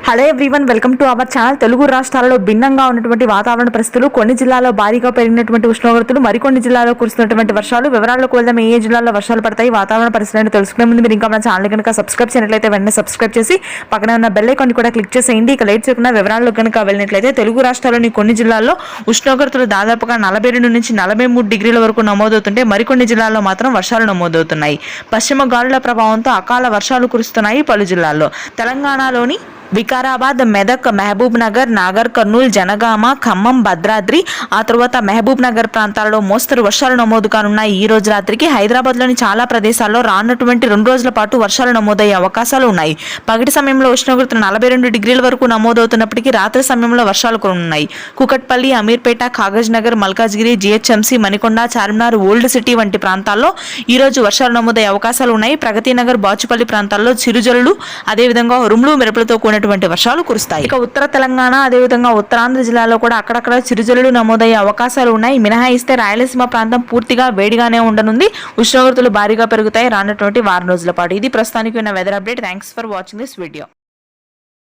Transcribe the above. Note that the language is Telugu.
Hello everyone, welcome to our channel. Telugu రాష్ట్రాలలో భిన్నంగా ఉన్నటువంటి వాతావరణ పరిస్థితులు, కొన్ని జిల్లాల్లో భారీగా పెరిగినటువంటి ఉష్ణోగ్రతలు, మరికొన్ని జిల్లాల్లో కురుస్తున్నటువంటి వర్షాలు. వివరాల్లోకి వెళ్దాం. ఏ జిల్లాల్లో వర్షాలు పడతాయి, వాతావరణ పరిస్థితులను తెలుసుకునే ముందు మీరు ఇంకా మన ఛానల్ కనుక సబ్స్క్రైబ్ చేయనట్లయితే వెంటనే సబ్స్క్రైబ్ చేసి పక్కనే ఉన్న బెల్ ఐకాన్ కూడా క్లిక్ చేసేయండి. ఇక లేట్ చేయకుండా వివరాల్లో కనుక వెళ్ళినట్లయితే తెలుగు రాష్ట్రాల్లోని కొన్ని జిల్లాల్లో ఉష్ణోగ్రతలు దాదాపుగా 42 నుంచి 43 డిగ్రీల వరకు నమోదవుతుంటే మరికొన్ని జిల్లాల్లో మాత్రం వర్షాలు నమోదవుతున్నాయి. పశ్చిమ గాలుల ప్రభావంతో అకాల వర్షాలు కురుస్తున్నాయి పలు జిల్లాల్లో. తెలంగాణలోని వికారాబాద్, మెదక్, మహబూబ్ నగర్, నాగర్ కర్నూల్, జనగామ, ఖమ్మం, భద్రాద్రి, ఆ తర్వాత మహబూబ్ నగర్ ప్రాంతాల్లో మోస్తరు వర్షాలు నమోదు కానున్నాయి. ఈ రోజు రాత్రికి హైదరాబాద్లోని చాలా ప్రదేశాల్లో రానున్నటువంటి 2 రోజుల పాటు వర్షాలు నమోదయ్యే అవకాశాలు ఉన్నాయి. పగటి సమయంలో ఉష్ణోగ్రతలు 42 డిగ్రీల వరకు నమోదవుతున్నప్పటికీ రాత్రి సమయంలో వర్షాలు కురనున్నాయి. Kukatpally, Ameerpet, Kagaz Nagar, Malkajgiri, GHMC, Manikonda, Charminar, old city వంటి ప్రాంతాల్లో ఈ రోజు వర్షాలు నమోదయ్యే అవకాశాలు ఉన్నాయి. ప్రగతి నగర్, బాచుపల్లి ప్రాంతాల్లో చిరుజల్లులు, అదేవిధంగా ఉరుములు మెరుపులతో కూడినటువంటి వర్షాలు కురుస్తాయి. ఇక ఉత్తర తెలంగాణ, అదేవిధంగా ఉత్తరాంధ్ర జిల్లాలో కూడా అక్కడక్కడ చిరుజల్లులు నమోదయ్యే అవకాశాలు ఉన్నాయి. మినహాయిస్తే రాయలసీమ ప్రాంతం పూర్తిగా వేడిగానే ఉండనుంది. ఉష్ణోగ్రతలు భారీగా పెరుగుతాయి రానున్నటువంటి వారం రోజుల పాటు. ఇది ప్రస్తుతానికి ఉన్న weather update. Thanks for watching this video.